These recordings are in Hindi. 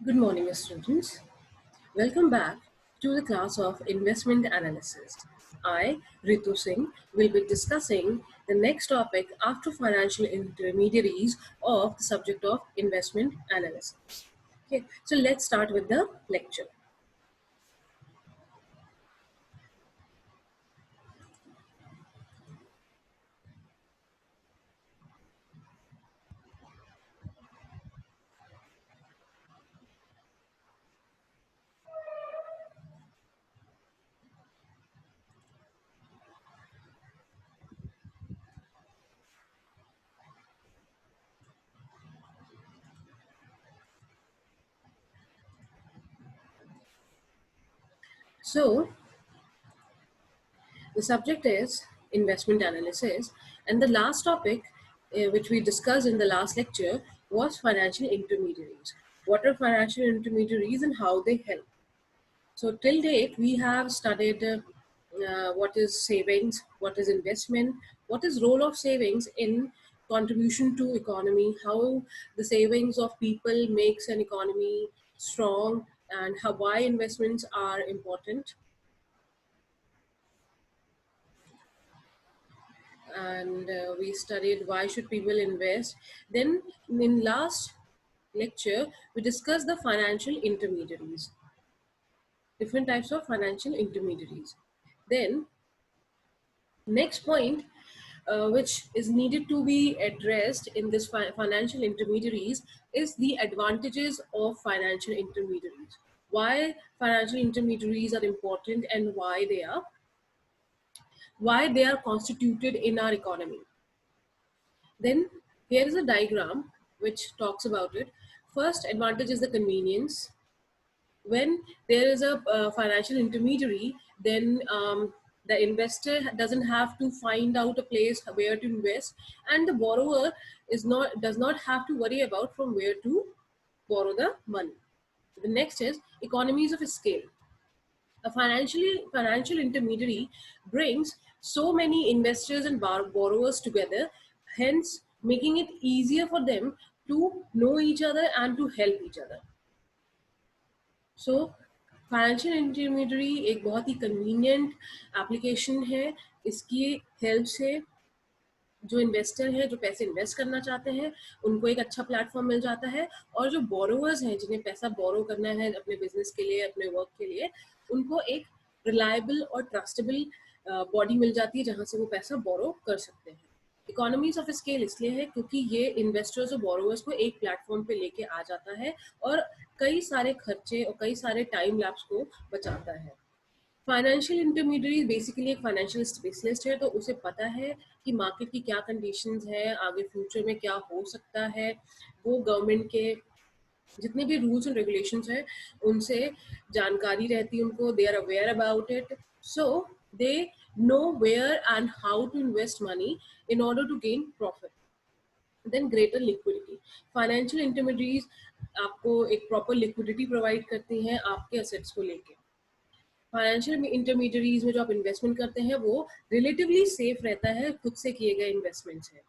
Good morning, students. Welcome back to the class of Investment Analysis. I, Ritu Singh, will be discussing the next topic after financial intermediaries of the subject of investment analysis. Okay, so let's start with the lecture. So, the subject is investment analysis, and the last topic, which we discussed in the last lecture, was financial intermediaries. What are financial intermediaries and how they help? So till date, we have studied what is savings, what is investment, what is role of savings in contribution to economy, how the savings of people makes an economy strong, and how why investments are important. And we studied why should people invest. Then in last lecture, we discussed the financial intermediaries, different types of financial intermediaries. Then next point, which is needed to be addressed in this financial intermediaries, is the advantages of financial intermediaries. Why financial intermediaries are important and why they are constituted in our economy. Then here is a diagram which talks about it. First advantage is the convenience. When there is a financial intermediary, then the investor doesn't have to find out a place where to invest, and the borrower does not have to worry about from where to borrow the money. The next is economies of scale. A financial intermediary brings so many investors and borrowers together, hence making it easier for them to know each other and to help each other. So financial intermediary एक बहुत ही कन्वीनियंट एप्लीकेशन है. इसकी हेल्प से जो इन्वेस्टर है, जो पैसे इन्वेस्ट करना चाहते हैं, उनको एक अच्छा प्लेटफॉर्म मिल जाता है, और जो बोरोवर्स हैं, जिन्हें पैसा बोरो करना है अपने बिजनेस के लिए, अपने वर्क के लिए, उनको एक रिलायबल और ट्रस्टेबल बॉडी मिल जाती है जहां से वो पैसा बोरो कर सकते हैं. इकोनॉमीज ऑफ स्केल इसलिए है क्योंकि ये इन्वेस्टर्स और बोरोवर्स को एक प्लेटफॉर्म पे लेके आ जाता है और कई सारे खर्चे और कई सारे टाइम लैप्स को बचाता है. फाइनेंशियल इंटरमीडियरी बेसिकली एक फाइनेंशियल स्पेशलिस्ट है, तो उसे पता है कि मार्केट की क्या कंडीशंस है, आगे फ्यूचर में क्या हो सकता है. वो गवर्नमेंट के जितने भी रूल्स एंड रेगुलेशंस हैं उनसे जानकारी रहती है उनको. They are aware about it, so they know where and how to invest money in order to gain profit. Then greater liquidity. Financial intermediaries आपको एक प्रॉपर लिक्विडिटी प्रोवाइड करती हैं आपके असेट्स को लेके. फाइनेंशियल इंटरमीडियरीज में जो आप इन्वेस्टमेंट करते हैं वो रिलेटिवली सेफ रहता है, खुद से किए गए इन्वेस्टमेंट्स हैं.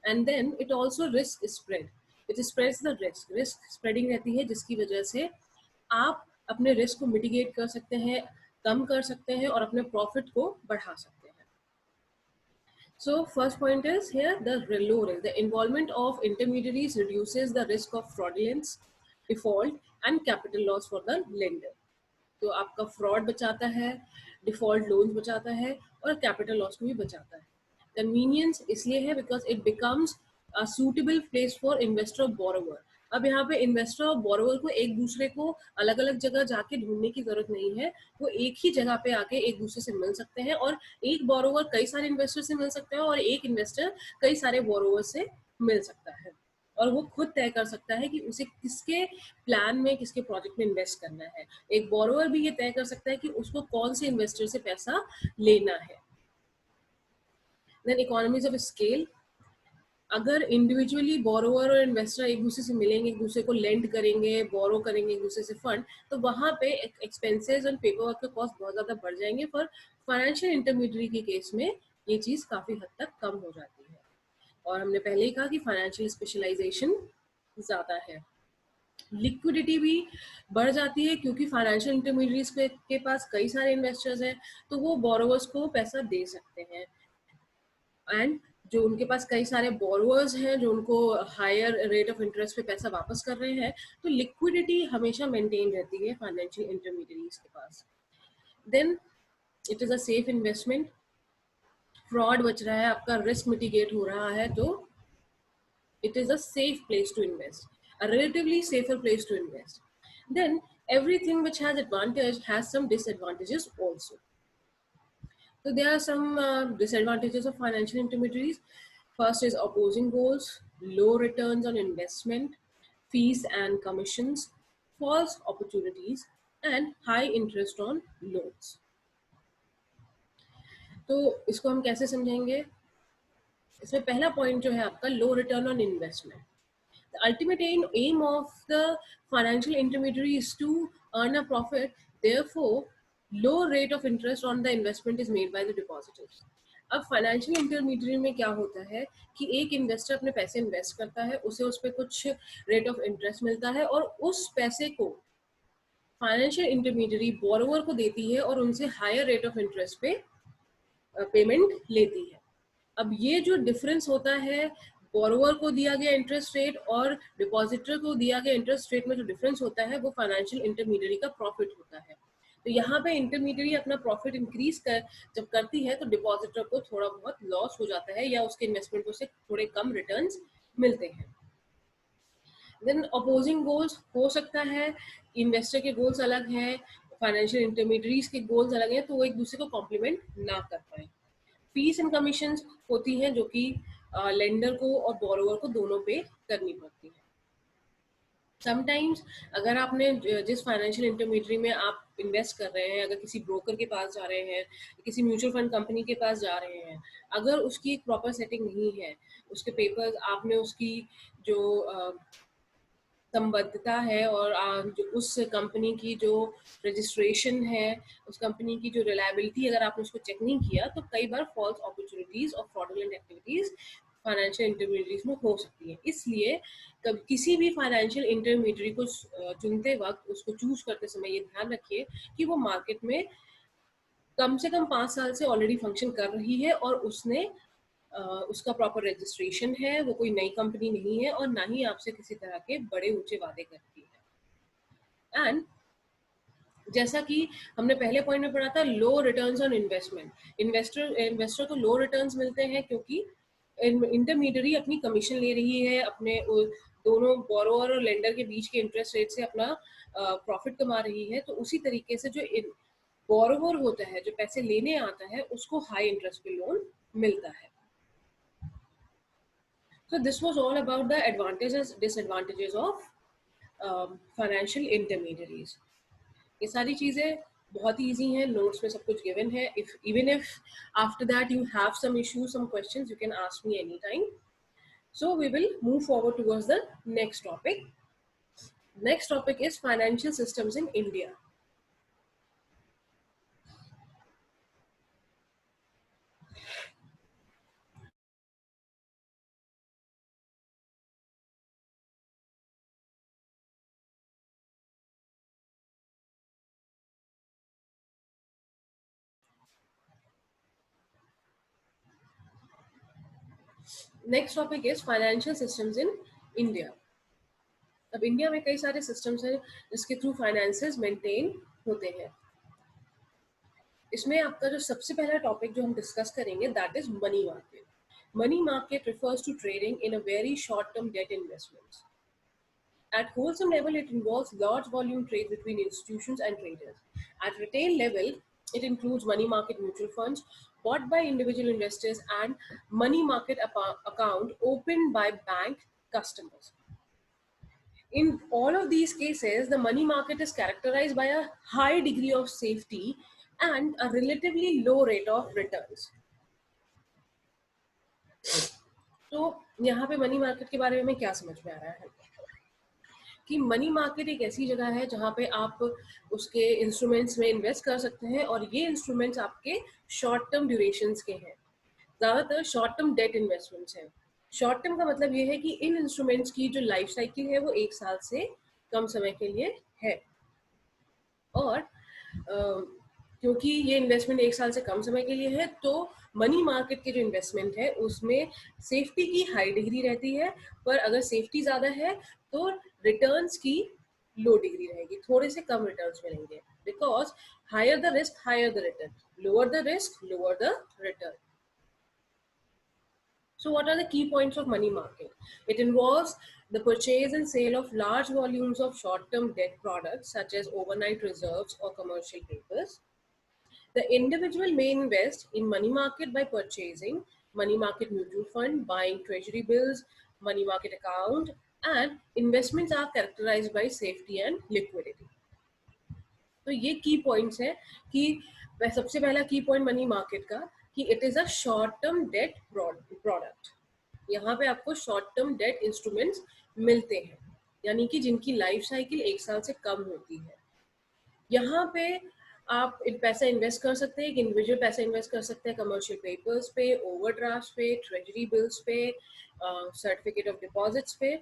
And then it also risk spread. It spreads the risk spreading रहती है, जिसकी वजह से आप अपने रिस्क को मिटिगेट कर सकते हैं, कम कर सकते हैं और अपने प्रॉफिट को बढ़ा सकते हैं. So first point is here the low risk. The involvement of intermediaries reduces the risk of fraudulence, default and capital loss for the lender. तो आपका फ्रॉड बचाता है, डिफॉल्ट लोन्स बचाता है और कैपिटल लॉस को भी बचाता है. कन्वीनियंस इसलिए है because it becomes a suitable place for investor और बोरोवर. अब यहाँ पे इन्वेस्टर और बोरोवर को एक दूसरे को अलग अलग जगह जाके ढूंढने की जरूरत नहीं है. वो एक ही जगह पे आके एक दूसरे से मिल सकते हैं, और एक बोरोवर कई सारे इन्वेस्टर से मिल सकते हैं और एक इन्वेस्टर कई सारे बोरोवर से मिल सकता है, और वो खुद तय कर सकता है कि उसे किसके प्लान में, किसके प्रोजेक्ट में इन्वेस्ट करना है. एक बोरोवर भी ये तय कर सकता है कि उसको कौन से इन्वेस्टर से पैसा लेना है. Then economies of scale. अगर इंडिविजुअली बोरोवर और इन्वेस्टर एक दूसरे से मिलेंगे, एक दूसरे को लेंड करेंगे, बोरो करेंगे एक दूसरे से फंड, तो वहां पे एक्सपेंसेस और पेपर वर्क के कॉस्ट बहुत ज्यादा बढ़ जाएंगे. पर फाइनेंशियल इंटरमीडियरी के केस में ये चीज काफी हद तक कम हो जाती है. और हमने पहले ही कहा कि फाइनेंशियल स्पेशलाइजेशन ज्यादा है. लिक्विडिटी भी बढ़ जाती है क्योंकि फाइनेंशियल इंटरमीडिएट्स के पास कई सारे इन्वेस्टर्स हैं, तो वो बोरोवर्स को पैसा दे सकते हैं। एंड जो उनके पास कई सारे बोरोवर्स हैं जो उनको हायर रेट ऑफ इंटरेस्ट पे पैसा वापस कर रहे हैं, तो लिक्विडिटी हमेशा मेंटेन रहती है फाइनेंशियल इंटरमीडिएट्स के पास। Then it is a safe investment, fraud बच रहा है, आपका रिस्क मिटिगेट हो रहा है, तो it is a safe place to invest, a relatively safer place to invest. Then everything which has advantage has some disadvantages also. So there are some disadvantages of financial intermediaries. First is opposing goals, low returns on investment, fees and commissions, false opportunities, and high interest on loans. तो इसको हम कैसे समझेंगे? इसमें पहला पॉइंट जो है आपका low return on investment. The ultimate aim of the financial intermediary is to earn a profit. Therefore, low rate of interest on the investment is made by the depositors. अब फाइनेंशियल इंटरमीडियरी में क्या होता है कि एक इन्वेस्टर अपने पैसे इन्वेस्ट करता है, उसे उस पर कुछ रेट ऑफ इंटरेस्ट मिलता है और उस पैसे को फाइनेंशियल इंटरमीडियरी बोरोवर को देती है और उनसे हायर रेट ऑफ इंटरेस्ट पे पेमेंट लेती है. अब ये जो डिफरेंस होता है बोरोवर को दिया गया इंटरेस्ट रेट और डिपॉजिटर को दिया गया इंटरेस्ट रेट में जो डिफरेंस होता है वो फाइनेंशियल इंटरमीडियरी का प्रॉफिट होता है. तो यहाँ पे इंटरमीडियरी अपना प्रॉफिट इंक्रीज कर जब करती है तो डिपॉजिटर को थोड़ा बहुत लॉस हो जाता है या उसके इन्वेस्टमेंट को से थोड़े कम रिटर्न्स मिलते हैं. देन अपोजिंग गोल्स हो सकता है इन्वेस्टर के गोल्स अलग हैं, फाइनेंशियल इंटरमीडियरीज के गोल्स अलग हैं, तो वो एक दूसरे को कॉम्प्लीमेंट ना कर पाए. फीस एंड कमीशंस होती हैं जो कि लेंडर को और बोरोवर को दोनों पे करनी पड़ती है. समटाइम्स अगर आपने जिस फाइनेंशियल इंटरमीडियरी में आप इन्वेस्ट कर रहे हैं, अगर किसी ब्रोकर के पास जा रहे हैं, किसी म्यूचुअल फंड कंपनी के पास जा रहे हैं, अगर उसकी एक प्रॉपर सेटिंग नहीं है, उसके पेपर्स आपने उसकी जो संबद्धता है और जो उस कंपनी की जो रजिस्ट्रेशन है, उस कंपनी की जो रिलायबिलिटी अगर आपने उसको चेक नहीं किया, तो कई बार फॉल्स अपॉर्चुनिटीज और फ्रॉडुलेंट एक्टिविटीज फाइनेंशियल इंटरमीडियरीज में हो सकती है. इसलिए कब किसी भी फाइनेंशियल इंटरमीडियरी को चुनते वक्त उसको चूज करते समय ये ध्यान रखिए कि वो मार्केट में कम से कम 5 साल से ऑलरेडी फंक्शन कर रही है और उसने उसका प्रॉपर रजिस्ट्रेशन है, वो कोई नई कंपनी नहीं है और ना ही आपसे किसी तरह के बड़े ऊंचे वादे करती है. एंड जैसा कि हमने पहले पॉइंट में पढ़ा था, लो रिटर्न्स ऑन इन्वेस्टमेंट, इन्वेस्टर को लो रिटर्न्स मिलते हैं क्योंकि इंटरमीडियरी अपनी कमीशन ले रही है, अपने दोनों बोरोवर और लेंडर के बीच के इंटरेस्ट रेट से अपना प्रॉफिट कमा रही है. तो उसी तरीके से जो बोरोवर होता है, जो पैसे लेने आता है, उसको हाई इंटरेस्ट पे लोन मिलता है. So this was all about the advantages, disadvantages of financial intermediaries. ये सारी चीजें बहुत ही easy हैं, notes में सब कुछ given है. Even if after that you have some issues, some questions, you can ask me anytime. So we will move forward towards the next topic. Next topic is financial systems in India. Next topic is financial systems in India. अब इंडिया में कई सारे सिस्टम्स हैं जिसके थ्रू फाइनेंसेस मेंटेन होते हैं. इसमें आपका जो सबसे पहला टॉपिक जो हम डिस्कस करेंगे that is money market. Money market refers to trading in a very short term debt investments. At wholesome level, it involves large volume trade between institutions and traders. At retail level, it includes money market mutual funds bought by individual investors and money market account opened by bank customers. In all of these cases, the money market is characterized by a high degree of safety and a relatively low rate of returns. तो यहाँ पे मनी मार्केट के बारे में क्या समझ में आ रहा है कि मनी मार्केट एक ऐसी जगह है जहाँ पे आप उसके इंस्ट्रूमेंट्स में इन्वेस्ट कर सकते हैं और ये इंस्ट्रूमेंट्स आपके शॉर्ट टर्म ड्यूरेशंस के हैं. ज़्यादातर शॉर्ट टर्म डेट इन्वेस्टमेंट्स हैं. शॉर्ट टर्म का मतलब ये है कि इन इंस्ट्रूमेंट्स की जो लाइफ साइकिल है वो 1 साल से कम समय के लिए है। और क्योंकि ये इन्वेस्टमेंट 1 साल से कम समय के लिए है, तो मनी मार्केट के जो इन्वेस्टमेंट है उसमें सेफ्टी की हाई डिग्री रहती है, पर अगर सेफ्टी ज़्यादा है तो रिटर्न्स की लो डिग्री रहेगी, थोड़े से कम रिटर्न्स मिलेंगे, because higher the risk higher the return, lower the risk lower the return. So, what are the key points of money market? It involves the purchase and sale of large volumes of short term debt products such as overnight reserves or commercial papers. The individual may invest in money market by purchasing money market mutual fund, buying treasury bills, money market account, and investments are characterized by safety and liquidity. तो ये की पॉइंट्स है कि सबसे पहला की पॉइंट मनी मार्केट का कि it is a short term that product. यहाँ पे आपको शॉर्ट टर्म डेट इंस्ट्रूमेंट्स मिलते हैं, यानी कि जिनकी लाइफ साइकिल 1 साल से कम होती है. यहाँ पे आप पैसा इन्वेस्ट कर सकते हैं, एक इंडिविजुअल पैसा इन्वेस्ट कर सकते हैं कमर्शियल पेपर्स पे, ओवरड्राफ्ट पे, ट्रेजरी बिल्स पे, सर्टिफिकेट ऑफ डिपॉजिट्स पे.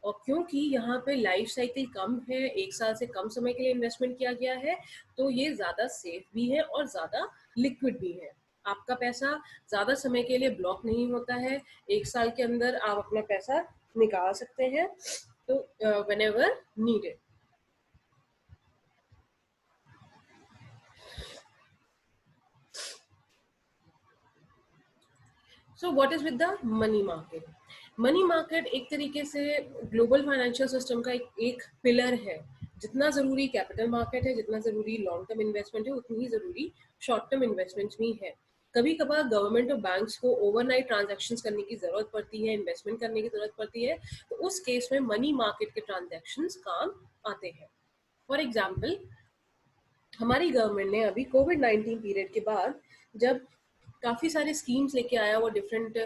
और क्योंकि यहाँ पे लाइफ साइकिल कम है, 1 साल से कम समय के लिए इन्वेस्टमेंट किया गया है, तो ये ज़्यादा सेफ भी है और ज़्यादा लिक्विड भी है. आपका पैसा ज़्यादा समय के लिए ब्लॉक नहीं होता है, 1 साल के अंदर आप अपना पैसा निकाल सकते हैं, तो when ever needed. So what is with the money market? Money market एक तरीके से ग्लोबल फाइनेंशियल सिस्टम का एक पिलर है. जितना ज़रूरी कैपिटल मार्केट है, जितना ज़रूरी लॉन्ग टर्म इन्वेस्टमेंट है, उतनी ही ज़रूरी शॉर्ट टर्म इन्वेस्टमेंट्स भी है. कभी कभार गवर्नमेंट और बैंक्स को ओवरनाइट ट्रांजैक्शंस करने की ज़रूरत पड़ती है, इन्वेस्टमेंट करने की ज़रूरत पड़ती है, तो उस केस में मनी मार्केट के ट्रांजैक्शंस काम आते हैं. फॉर एग्जाम्पल, हमारी गवर्नमेंट ने अभी कोविड-19 पीरियड के बाद जब काफ़ी सारे स्कीम्स लेके आया, वो डिफरेंट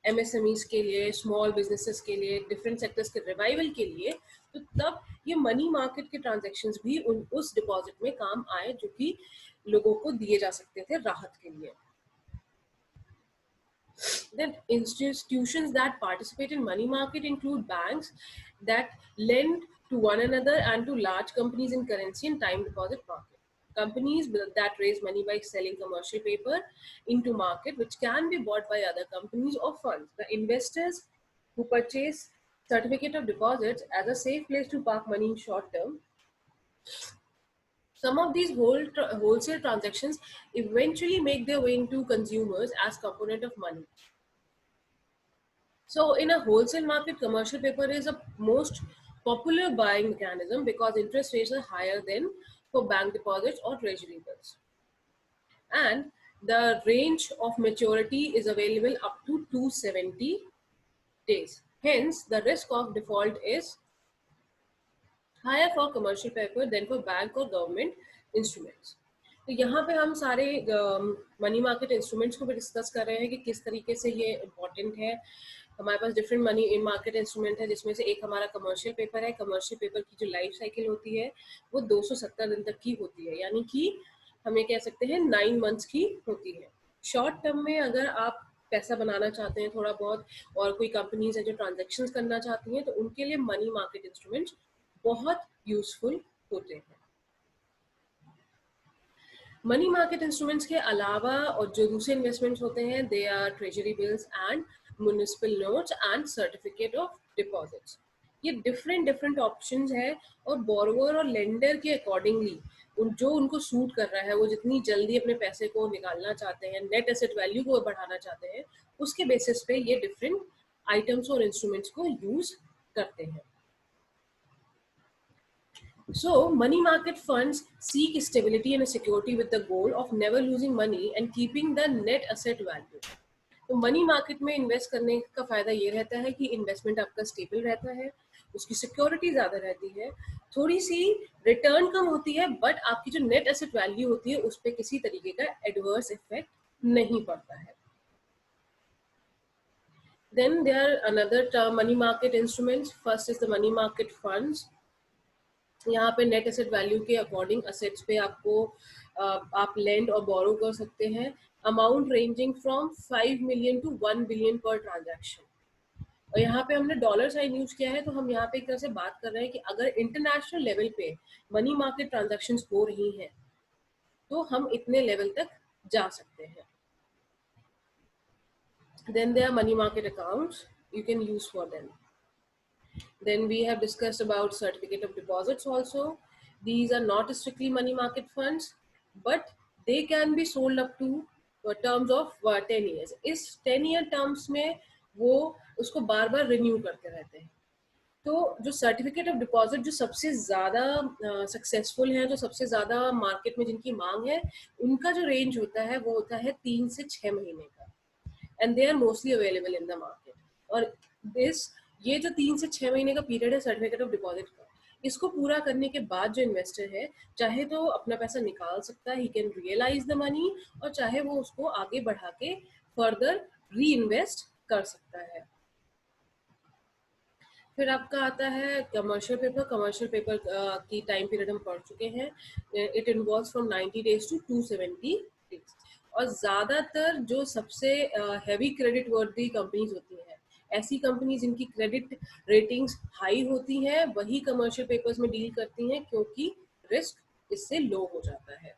एमएसएमईज के लिए, स्मॉल बिजनेसेस के लिए, डिफरेंट सेक्टर्स के रिवाइवल के लिए, तो तब ये मनी मार्केट के ट्रांजैक्शंस भी उस डिपॉजिट में काम आए जो कि लोगों को दिए जा सकते थे राहत के लिए. Then institutions that participate in money market include banks that lend to one another and to large companies in currency and time deposit market. Companies that raise money by selling commercial paper into market, which can be bought by other companies or funds. The investors who purchase certificate of deposits as a safe place to park money in short term. Some of these wholesale transactions eventually make their way into consumers as component of money. So in a wholesale market, commercial paper is a most popular buying mechanism because interest rates are higher than for bank deposits or treasury bills. And the range of maturity is available up to 270 days. Hence, the risk of default is higher for commercial paper than for bank or government instruments. तो यहाँ पे हम सारे मनी मार्केट इंस्ट्रूमेंट्स को भी डिस्कस कर रहे हैं कि किस तरीके से ये इम्पोर्टेंट है. हमारे पास different money in market instrument है, जिसमें से एक हमारा कमर्शियल पेपर है. कमर्शियल पेपर की जो लाइफ साइकिल होती है वो 270 दिन तक की होती है, यानी कि हमें कह सकते हैं 9 मंथ्स की होती है. शॉर्ट टर्म में अगर आप पैसा बनाना चाहते हैं थोड़ा बहुत, और कोई कंपनीज है जो ट्रांजेक्शन्स करना चाहती हैं, तो उनके लिए मनी मार्केट इंस्ट्रूमेंट्स बहुत यूजफुल होते हैं. मनी मार्केट इंस्ट्रूमेंट्स के अलावा और जो दूसरे इन्वेस्टमेंट्स होते हैं, they are treasury bills and municipal notes and certificate of deposits. ये डिफरेंट डिफरेंट ऑप्शंस है, और बोरोवर और लेंडर के अकॉर्डिंगली जो उनको सूट कर रहा है, वो जितनी जल्दी अपने पैसे को निकालना चाहते हैं, नेट एसेट वैल्यू को बढ़ाना चाहते हैं, उसके बेसिस पे ये डिफरेंट आइटम्स और इंस्ट्रूमेंट्स को यूज करते हैं. So, money market funds seek stability and security with the goal of never losing money and keeping the net asset value. तो मनी मार्केट में इन्वेस्ट करने का फायदा ये रहता है कि इन्वेस्टमेंट आपका स्टेबल रहता है, उसकी सिक्योरिटी ज़्यादा रहती है, थोड़ी सी रिटर्न कम होती है, बट आपकी जो नेट एसेट वैल्यू होती है उस पर किसी तरीके का एडवर्स इफेक्ट नहीं पड़ता है. Then there are another term money market instruments. First is the money market funds. यहाँ पे नेट एसेट वैल्यू के अकॉर्डिंग असेट्स पे आपको आप लेंड और बोरो कर सकते हैं. Amount ranging from 5 million to 1 billion पर ट्रांजैक्शन. और यहाँ पे हमने डॉलर साइन यूज किया है, तो हम यहाँ पे एक तरह से बात कर रहे हैं कि अगर इंटरनेशनल लेवल पे मनी मार्केट ट्रांजैक्शंस हो रही हैं तो हम इतने लेवल तक जा सकते हैं. Then there are money market accounts you can use for them. Then we have discussed about certificate of deposits also. These are not strictly money market funds, but they can be sold up to terms of 10 years. इस 10 year terms में वो उसको बार बार रिन्यू करते रहते हैं. तो जो सर्टिफिकेट ऑफ डिपॉजिट जो सबसे ज़्यादा सक्सेसफुल है, जो सबसे ज़्यादा मार्केट में जिनकी मांग है, उनका जो रेंज होता है वो होता है 3 से 6 महीने का. And they are mostly available in the market. और दिस ये जो 3 से 6 महीने का पीरियड है सर्टिफिकेट ऑफ डिपॉजिट का, इसको पूरा करने के बाद जो इन्वेस्टर है चाहे तो अपना पैसा निकाल सकता है, he can realise the money, और चाहे वो उसको आगे बढ़ा के फर्दर री इन्वेस्ट कर सकता है. फिर आपका आता है कमर्शियल पेपर. कमर्शियल पेपर की टाइम पीरियड हम पढ़ चुके हैं. It involves from 90 days to 270 days. और ज़्यादातर जो सबसे हैवी क्रेडिट वर्दी कंपनीज होती हैं, ऐसी कंपनीज जिनकी क्रेडिट रेटिंग्स हाई होती हैं, वही कमर्शियल पेपर्स में डील करती हैं, क्योंकि रिस्क इससे लो हो जाता है.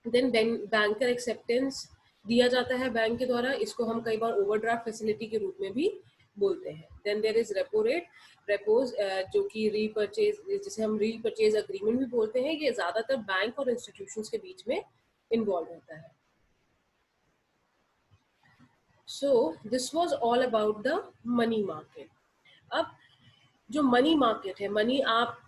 देन बैंकर एक्सेप्टेंस दिया जाता है बैंक के द्वारा. इसको हम कई बार ओवरड्राफ्ट फैसिलिटी के रूप में भी बोलते हैं. Then there is repo rate. Repos जो कि रीपरचेज, जिसे हम रीपरचेज अग्रीमेंट भी बोलते हैं, ये ज्यादातर बैंक और इंस्टीट्यूशंस के बीच में इन्वॉल्व होता है. So this was all about the money market. अब जो मनी मार्केट है, मनी, आप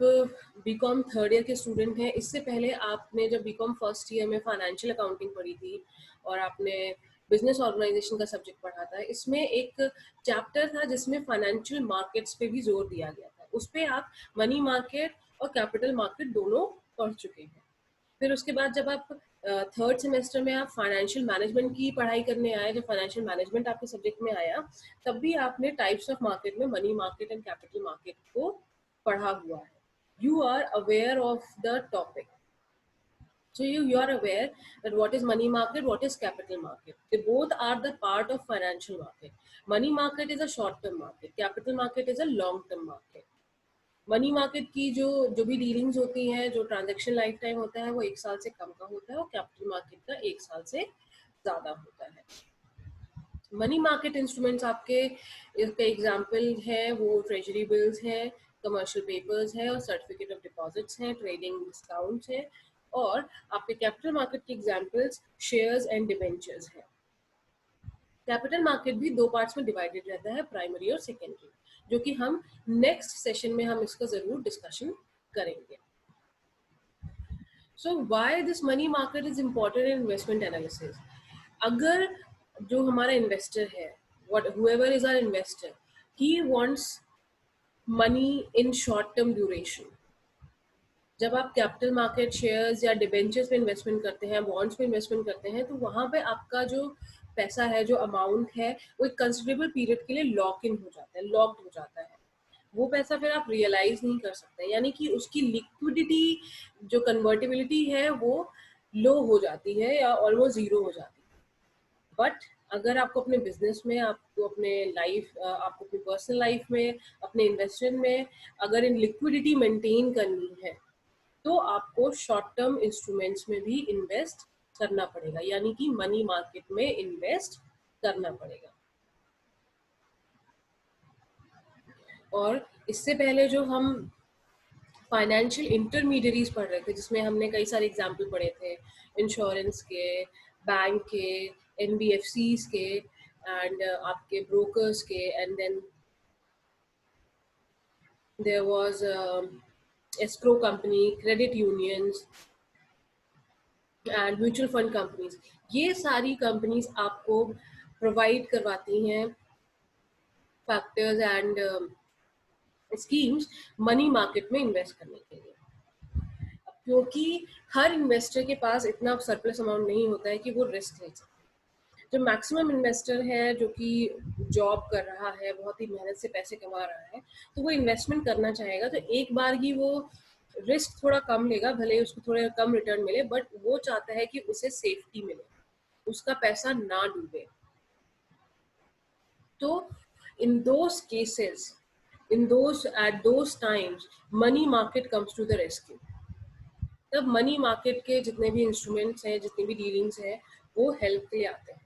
बीकॉम थर्ड ईयर के स्टूडेंट हैं, इससे पहले आपने जब बीकॉम फर्स्ट ईयर में फाइनेंशियल अकाउंटिंग पढ़ी थी और आपने बिजनेस ऑर्गेनाइजेशन का सब्जेक्ट पढ़ा था, इसमें एक चैप्टर था जिसमें फाइनेंशियल मार्केट्स पे भी जोर दिया गया था. उस पर आप मनी मार्केट और कैपिटल मार्केट दोनों पढ़ चुके हैं. फिर उसके बाद जब आप थर्ड सेमेस्टर में आप फाइनेंशियल मैनेजमेंट की पढ़ाई करने आए, जब फाइनेंशियल मैनेजमेंट आपके सब्जेक्ट में आया, तब भी आपने टाइप्स ऑफ मार्केट में money market and capital market को पढ़ा हुआ है. You are aware of the topic. So you are aware that what is money market, what is capital market. They both are the part of financial market. Money market is a short term market. Capital market is a long term market. Money market की जो भी डीलिंग्स होती हैं, जो ट्रांजैक्शन लाइफ टाइम होता है वो 1 साल से कम का होता है, और कैपिटल मार्केट का 1 साल से ज़्यादा होता है. मनी मार्केट इंस्ट्रूमेंट्स आपके इसके एग्जाम्पल है वो ट्रेजरी बिल्स हैं, कमर्शियल पेपर्स हैं, और सर्टिफिकेट ऑफ डिपॉजिट्स हैं, ट्रेडिंग डिस्काउंट्स हैं. और आपके कैपिटल मार्केट के एग्जाम्पल्स शेयर्स एंड डिबेंचर्स हैं. कैपिटल मार्केट भी 2 पार्ट्स में डिवाइडेड रहता है, प्राइमरी और सेकेंडरी, जो कि हम नेक्स्ट सेशन में हम इसका जरूर डिस्कशन करेंगे. So why this money market is important in investment analysis. अगर जो हमारा इन्वेस्टर है, whoever is our investor, he wants money in short term duration. जब आप कैपिटल मार्केट शेयर्स या डिबेंचर्स में इन्वेस्टमेंट करते हैं, बॉन्ड्स में इन्वेस्टमेंट करते हैं, तो वहाँ पे आपका जो पैसा है, जो अमाउंट है, वो एक कंसिडरेबल पीरियड के लिए लॉक इन हो जाता है, लॉक्ड हो जाता है. वो पैसा फिर आप रियलाइज नहीं कर सकते, यानी कि उसकी लिक्विडिटी, जो कन्वर्टिबिलिटी है, वो लो हो जाती है या ऑलमोस्ट जीरो हो जाती है. बट अगर आपको अपने बिजनेस में, आपको अपने लाइफ, आपको अपनी पर्सनल लाइफ में, अपने इन्वेस्टमेंट में अगर इन लिक्विडिटी मेंटेन करनी है, तो आपको शॉर्ट टर्म इंस्ट्रूमेंट्स में भी इन्वेस्ट करना पड़ेगा, यानी कि मनी मार्केट में इन्वेस्ट करना पड़ेगा. और इससे पहले जो हम फाइनेंशियल इंटरमीडियरीज पढ़ रहे थे, जिसमें हमने कई सारे एग्जाम्पल पढ़े थे, इंश्योरेंस के, बैंक के, एनबीएफसीज के, एंड आपके ब्रोकर्स के, and then there was escrow company, credit unions and mutual fund companies. ये सारी कंपनीज आपको प्रोवाइड करवाती हैं factors and schemes money market में इन्वेस्ट करने के लिए. क्योंकि हर इन्वेस्टर के पास इतना सरप्लस अमाउंट नहीं होता है कि वो रिस्क ले सके. जो मैक्सिमम इन्वेस्टर है, जो कि जॉब कर रहा है, बहुत ही मेहनत से पैसे कमा रहा है, तो वो इन्वेस्टमेंट करना चाहेगा, तो एक बार ही वो रिस्क थोड़ा कम लेगा, भले ही उसको थोड़ा कम रिटर्न मिले, बट वो चाहता है कि उसे सेफ्टी मिले, उसका पैसा ना डूबे. तो in those cases, at those times, money market comes to the rescue. तब मनी मार्केट के जितने भी इंस्ट्रूमेंट्स हैं, जितनी भी डीलिंग्स हैं, वो हेल्प के लिए आते हैं.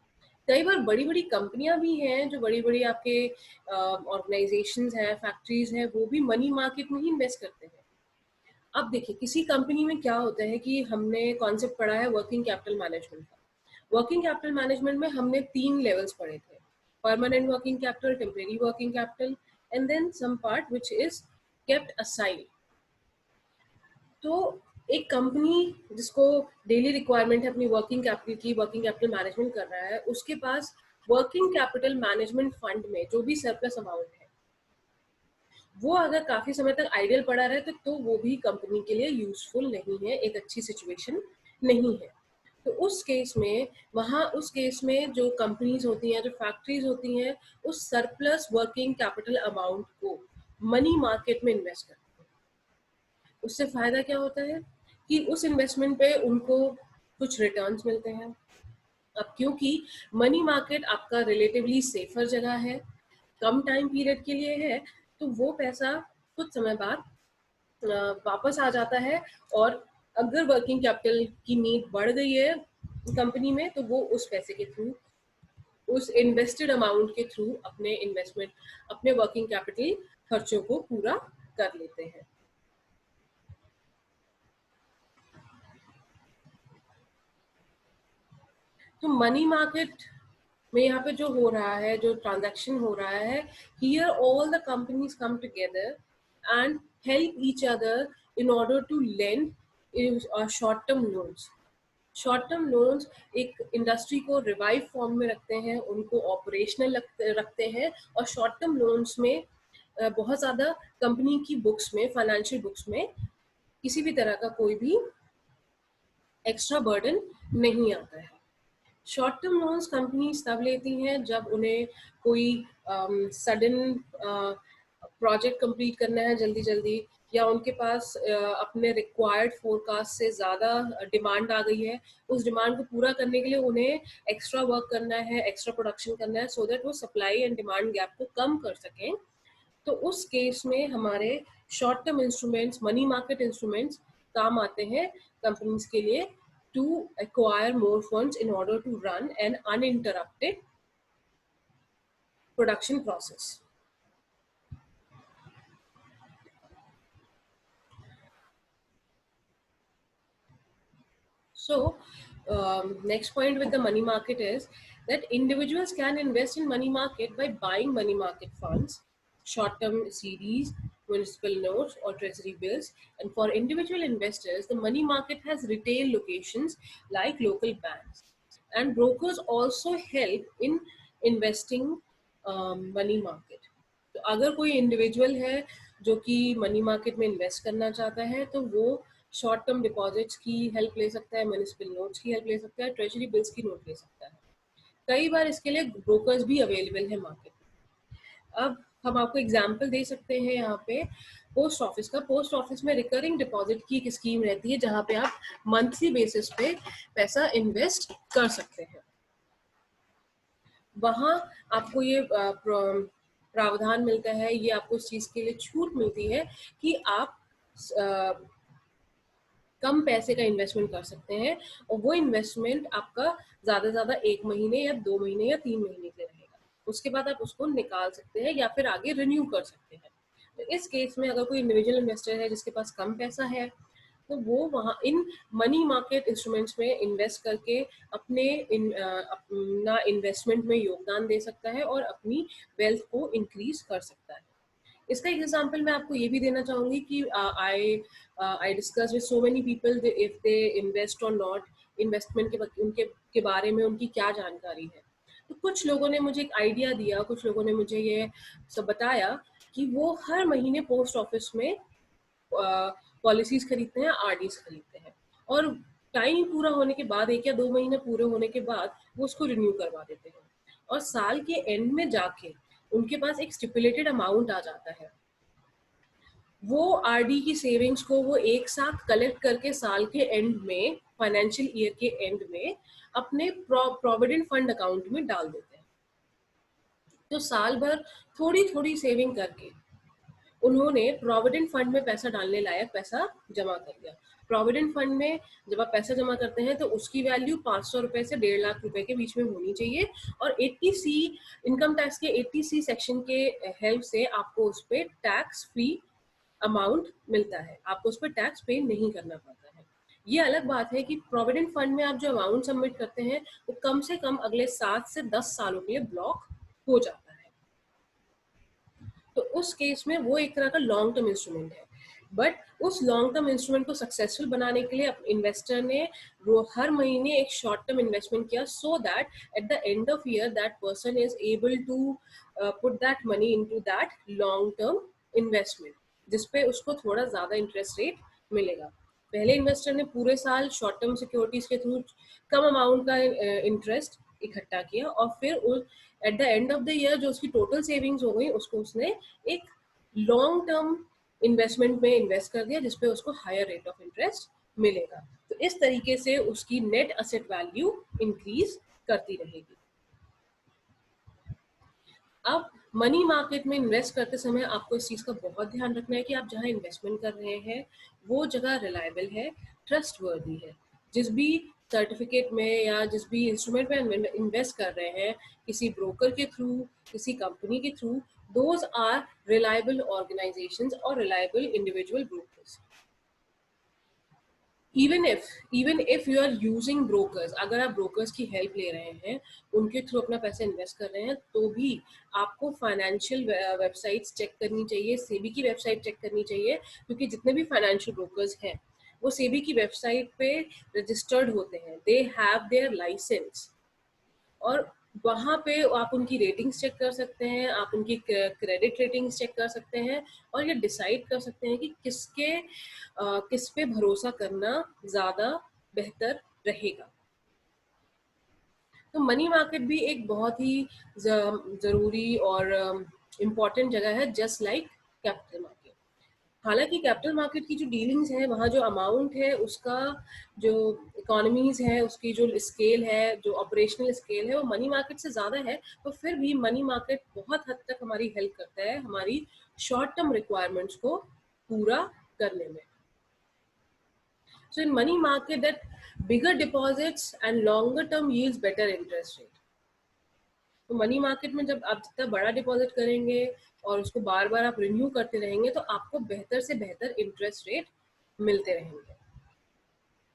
कई बार बड़ी बड़ी कंपनियां भी हैं, जो बड़ी बड़ी आपके ऑर्गेनाइजेशंस हैं, फैक्ट्रीज हैं, वो भी मनी मार्केट में ही इन्वेस्ट करते हैं. अब देखिए, किसी कंपनी में क्या होता है कि हमने कॉन्सेप्ट पढ़ा है वर्किंग कैपिटल मैनेजमेंट का. वर्किंग कैपिटल मैनेजमेंट में हमने 3 लेवल्स पढ़े थे: permanent working capital, temporary working capital, and then some part which is kept aside. तो एक कंपनी जिसको डेली रिक्वायरमेंट है अपनी वर्किंग कैपिटल की, वर्किंग कैपिटल मैनेजमेंट कर रहा है, उसके पास वर्किंग कैपिटल मैनेजमेंट फंड में जो भी सरप्लस अमाउंट है, वो अगर काफी समय तक आइडियल पड़ा रहे तो वो भी कंपनी के लिए यूजफुल नहीं है, एक अच्छी सिचुएशन नहीं है. तो उस केस में जो कंपनीज होती हैं, जो फैक्ट्रीज होती हैं, उस सरप्लस वर्किंग कैपिटल अमाउंट को मनी मार्केट में इन्वेस्ट करते हैं. उससे फायदा क्या होता है कि उस इन्वेस्टमेंट पे उनको कुछ रिटर्न्स मिलते हैं. अब क्योंकि मनी मार्केट आपका रिलेटिवली सेफर जगह है, कम टाइम पीरियड के लिए है, तो वो पैसा कुछ समय बाद वापस आ जाता है. और अगर वर्किंग कैपिटल की नीड बढ़ गई है कंपनी में, तो वो उस पैसे के थ्रू, उस इन्वेस्टेड अमाउंट के थ्रू अपने वर्किंग कैपिटल खर्चों को पूरा कर लेते हैं. तो मनी मार्केट में यहाँ पे जो हो रहा है, जो ट्रांजैक्शन हो रहा है, here all the companies come together and help each other in order to lend short term loans. Short term loans एक इंडस्ट्री को रिवाइव फॉर्म में रखते हैं, उनको ऑपरेशनल रखते हैं. और शॉर्ट टर्म लोन्स में बहुत ज़्यादा कंपनी की बुक्स में, फाइनेंशियल बुक्स में किसी भी तरह का कोई भी एक्स्ट्रा बर्डन नहीं आता है. शॉर्ट टर्म लोन्स कंपनीज तब लेती हैं जब उन्हें कोई सडन प्रोजेक्ट कंप्लीट करना है जल्दी जल्दी, या उनके पास अपने रिक्वायर्ड फोरकास्ट से ज़्यादा डिमांड आ गई है. उस डिमांड को पूरा करने के लिए उन्हें एक्स्ट्रा वर्क करना है, एक्स्ट्रा प्रोडक्शन करना है, सो दैट वो सप्लाई एंड डिमांड गैप को कम कर सकें. तो उस केस में हमारे short term instruments, money market instruments काम आते हैं कंपनीज के लिए, to acquire more funds in order to run an uninterrupted production process. So, next point with the money market is that individuals can invest in money market by buying money market funds, short-term CDs, municipal notes, or treasury bills. And for individual investors, the money market has retail locations like local banks. And brokers also help in investing money market. तो अगर कोई इंडिविजुअल है जो कि मनी मार्केट में इन्वेस्ट करना चाहता है, तो वो शॉर्ट टर्म डिपॉजिट्स की हेल्प ले सकता है, म्युनिसिपल नोट्स की हेल्प ले सकता है, ट्रेजरी बिल्स की नोट ले सकता है. कई बार इसके लिए ब्रोकर्स भी अवेलेबल है मार्केट में. अब हम आपको एग्जांपल दे सकते हैं यहाँ पे पोस्ट ऑफिस का. पोस्ट ऑफिस में रिकरिंग डिपॉजिट की एक स्कीम रहती है जहाँ पे आप मंथली बेसिस पे पैसा इन्वेस्ट कर सकते हैं. वहाँ आपको ये प्रावधान मिलता है, ये आपको इस चीज़ के लिए छूट मिलती है कि आप कम पैसे का इन्वेस्टमेंट कर सकते हैं, और वो इन्वेस्टमेंट आपका ज़्यादा से ज़्यादा 1 महीने या 2 महीने या 3 महीने के लिए रहेगा. उसके बाद आप उसको निकाल सकते हैं या फिर आगे रिन्यू कर सकते हैं. तो इस केस में अगर कोई इंडिविजुअल इन्वेस्टर है जिसके पास कम पैसा है, तो वो वहाँ इन मनी मार्केट इंस्ट्रूमेंट्स में इन्वेस्ट करके अपना इन्वेस्टमेंट में योगदान दे सकता है और अपनी वेल्थ को इंक्रीज कर सकता है. इसका एक एग्जांपल मैं आपको ये भी देना चाहूँगी कि I discuss with so many people if they invest और नॉट, इन्वेस्टमेंट के बारे में उनकी क्या जानकारी है. तो कुछ लोगों ने मुझे एक आइडिया दिया, कुछ लोगों ने मुझे ये सब बताया कि वो हर महीने पोस्ट ऑफिस में पॉलिसीज खरीदते हैं, आरडीज खरीदते हैं, और टाइम पूरा होने के बाद, 1 या 2 महीने पूरे होने के बाद वो उसको रिन्यू करवा देते हैं. और साल के एंड में जाके उनके पास एक स्टिपुलेटेड अमाउंट आ जाता है. वो आरडी की सेविंग्स को वो एक साथ कलेक्ट करके साल के एंड में, फाइनेंशियल ईयर के एंड में, अपने प्रोविडेंट फंड अकाउंट में डाल देते हैं. तो साल भर थोड़ी थोड़ी सेविंग करके उन्होंने प्रोविडेंट फंड में पैसा डालने लायक पैसा जमा कर दिया। प्रोविडेंट फंड में जब आप पैसा जमा करते हैं तो उसकी वैल्यू 500 रुपए से 1.5 लाख रुपए के बीच में होनी चाहिए, और 80C इनकम टैक्स के 80C सेक्शन के हेल्प से आपको उस पर टैक्स फ्री अमाउंट मिलता है, आपको उस पर टैक्स पे नहीं करना पड़ता है। ये अलग बात है कि प्रोविडेंट फंड में आप जो अमाउंट सबमिट करते हैं वो कम से कम अगले 7 से 10 सालों के लिए ब्लॉक हो जाता है। तो उस केस में वो एक तरह का लॉन्ग टर्म इंस्ट्रूमेंट है, बट उस लॉन्ग टर्म इंस्ट्रूमेंट को सक्सेसफुल बनाने के लिए इन्वेस्टर ने वो हर महीने एक शॉर्ट टर्म इन्वेस्टमेंट किया, so that at the end of year that person is able to put that money into that long term investment, जिसपे उसको थोड़ा ज्यादा इंटरेस्ट रेट मिलेगा। पहले इन्वेस्टर ने पूरे साल शॉर्ट टर्म सिक्योरिटीज के थ्रू कम अमाउंट का इंटरेस्ट इकट्ठा किया, और फिर eight the end of the year जो उसकी टोटल सेविंग्स हो गई उसको उसने एक लॉन्ग टर्म इन्वेस्टमेंट में इन्वेस्ट कर दिया, जिसपे उसको हायर रेट ऑफ इंटरेस्ट मिलेगा। तो इस तरीके से उसकी नेट असेट वैल्यू इंक्रीज करती रहेगी। अब मनी मार्केट में इन्वेस्ट करते समय आपको इस चीज का बहुत ध्यान रखना है कि आप जहां इन्वेस्टमेंट कर रहे हैं वो जगह रिलायबल है, ट्रस्ट वर्दी है। जिस भी सर्टिफिकेट में या जिस भी इंस्ट्रूमेंट में इन्वेस्ट कर रहे हैं, किसी ब्रोकर के थ्रू, किसी कंपनी के through, those are reliable organisations और reliable individual brokers. Even if you are using brokers, अगर आप ब्रोकर्स की हेल्प ले रहे हैं, उनके थ्रू अपना पैसा इन्वेस्ट कर रहे हैं, तो भी आपको फाइनेंशियल वेबसाइट्स चेक करनी चाहिए, सेबी की वेबसाइट चेक करनी चाहिए, क्योंकि जितने भी फाइनेंशियल ब्रोकर्स हैं वो सेबी की वेबसाइट पे रजिस्टर्ड होते हैं, दे हैव देयर लाइसेंस, और वहाँ पे आप उनकी रेटिंग्स चेक कर सकते हैं, आप उनकी क्रेडिट रेटिंग्स चेक कर सकते हैं, और ये डिसाइड कर सकते हैं कि किस पे भरोसा करना ज़्यादा बेहतर रहेगा। तो मनी मार्केट भी एक बहुत ही ज़रूरी और इम्पॉर्टेंट जगह है, जस्ट लाइक कैपिटल मार्केट। हालांकि कैपिटल मार्केट की जो डीलिंग्स है, वहाँ जो अमाउंट है उसका, जो इकोनॉमीज है उसकी जो स्केल है, जो ऑपरेशनल स्केल है, वो मनी मार्केट से ज़्यादा है, तो फिर भी मनी मार्केट बहुत हद तक हमारी हेल्प करता है हमारी शॉर्ट टर्म रिक्वायरमेंट्स को पूरा करने में। So in money market, that bigger deposits and longer term yields better interest rate. तो मनी मार्केट में जब आप जितना बड़ा डिपॉजिट करेंगे और उसको बार बार आप रिन्यू करते रहेंगे, तो आपको बेहतर से बेहतर इंटरेस्ट रेट मिलते रहेंगे।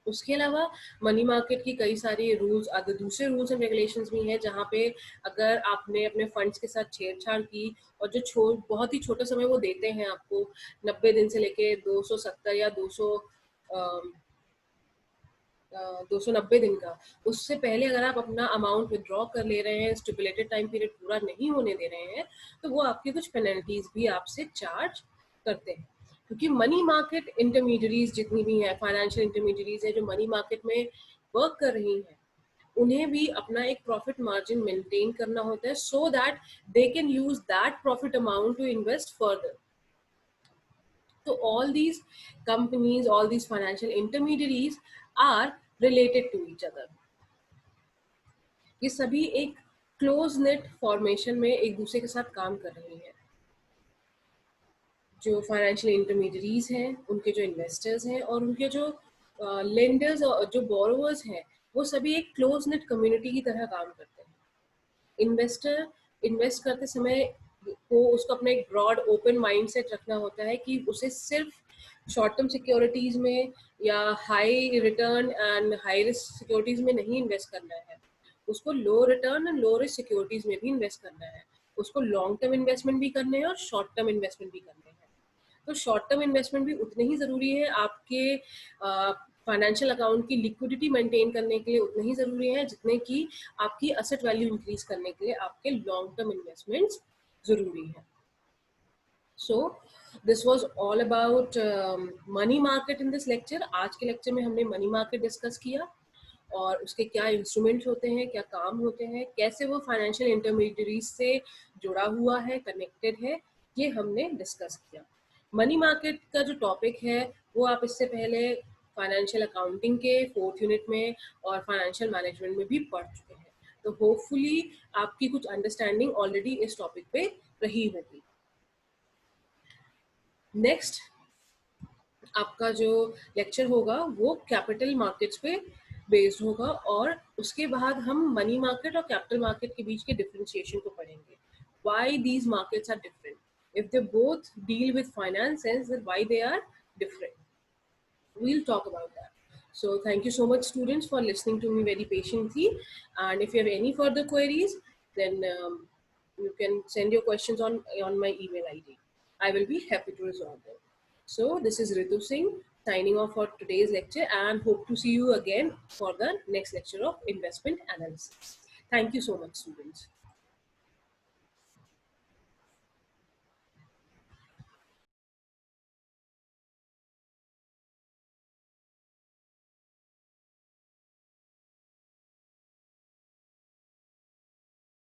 उसके अलावा मनी मार्केट की कई सारी रूल्स, अगर दूसरे रूल्स एंड रेगुलेशंस भी हैं, जहाँ पे अगर आपने अपने फंड्स के साथ छेड़छाड़ की, और जो बहुत ही छोटा समय वो देते हैं आपको, 90 दिन से लेके 270 या 290 दिन का, उससे पहले अगर आप अपना अमाउंट विड्रॉ कर ले रहे हैं, स्टिपुलेटेड टाइम पीरियड पूरा नहीं होने दे रहे हैं, तो वो आपकी कुछ पेनल्टीज भी आपसे चार्ज करते हैं। क्योंकि मनी मार्केट इंटरमीडियरीज जितनी भी हैं, फाइनेंशियल इंटरमीडियरीज है जो मनी मार्केट में वर्क कर रही हैं, उन्हें भी अपना एक प्रॉफिट मार्जिन मेंटेन करना होता है, so that they can use that profit amount to invest further. So all these companies, all these financial intermediaries are related to each other. ये सभी एक क्लोज नेट फॉर्मेशन में एक दूसरे के साथ काम कर रही हैं। जो फाइनेंशियल इंटरमीडियरीज हैं, उनके जो इन्वेस्टर्स हैं, और उनके जो लेंडर्स और जो बोरोवर्स हैं, वो सभी एक क्लोज नेट कम्युनिटी की तरह काम करते हैं। इन्वेस्टर इन्वेस्ट करते समय को उसको अपना एक ब्रॉड ओपन माइंडसेट रखना होता है कि उसे सिर्फ शॉर्ट टर्म सिक्योरिटीज में या high return and high risk securities में नहीं इन्वेस्ट करना है, उसको low return and low risk securities में भी इन्वेस्ट करना है, उसको लॉन्ग टर्म इन्वेस्टमेंट भी करने हैं और शॉर्ट टर्म इन्वेस्टमेंट भी करने हैं। तो शॉर्ट टर्म इन्वेस्टमेंट भी उतने ही ज़रूरी है, आपके फाइनेंशियल अकाउंट की लिक्विडिटी मेंटेन करने के लिए उतने ही ज़रूरी है जितने कि आपकी असेट वैल्यू इंक्रीज करने के लिए आपके लॉन्ग टर्म इन्वेस्टमेंट्स ज़रूरी है। So this was all about money market in this lecture. आज के लेक्चर में हमने मनी मार्केट डिस्कस किया और उसके क्या इंस्ट्रूमेंट्स होते हैं, क्या काम होते हैं, कैसे वो फाइनेंशियल इंटरमीडियरीज से जुड़ा हुआ है, कनेक्टेड है, ये हमने डिस्कस किया। मनी मार्केट का जो टॉपिक है वो आप इससे पहले फाइनेंशियल अकाउंटिंग के 4th यूनिट में और फाइनेंशियल मैनेजमेंट में भी पढ़ चुके हैं। तो होपफुली आपकी कुछ अंडरस्टैंडिंग ऑलरेडी इस टॉपिक पे रही होगी. नेक्स्ट आपका जो लेक्चर होगा वो कैपिटल मार्केट्स पे बेस्ड होगा, और उसके बाद हम मनी मार्केट और कैपिटल मार्केट के बीच के डिफरेंशिएशन को पढ़ेंगे. Why these markets are different, if they both deal with finance, then why they are different. We'll talk about that. So thank you so much, students, for listening to me very patiently. And if you have any further queries, then you can send your questions on my email ID. I will be happy to resolve them. So this is Ritu Singh signing off for today's lecture, and hope to see you again for the next lecture of investment analysis. Thank you so much, students.